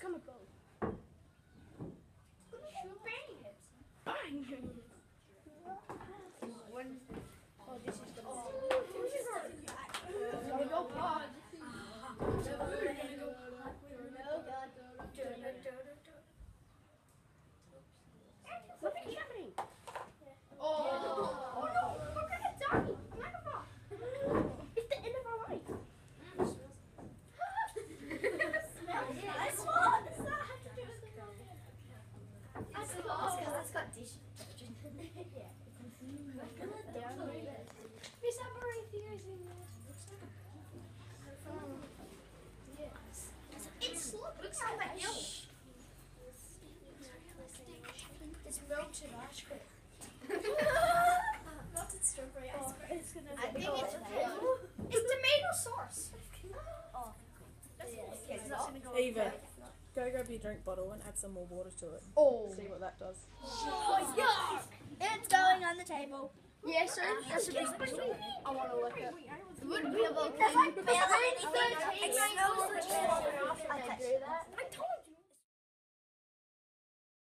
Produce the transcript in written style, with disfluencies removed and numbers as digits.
come a bow. Bang! Oh, this is the ball. Gotta go pod. Nothing's happening. Oh no! We're gonna die! It's the end of our life. That's got dish detergent. Is that where anything is in there? Yes. It's looks like milk. It's melted ice cream. Melted strawberry ice cream. I think it's tomato sauce. Oh. Eva, go grab your drink bottle and add some more water to it. Oh. See what that does. Oh, yeah. It's going on the table. Yeah, so that's a big question. I want to look at it. Wouldn't be able to smell anything. It smells like I do that.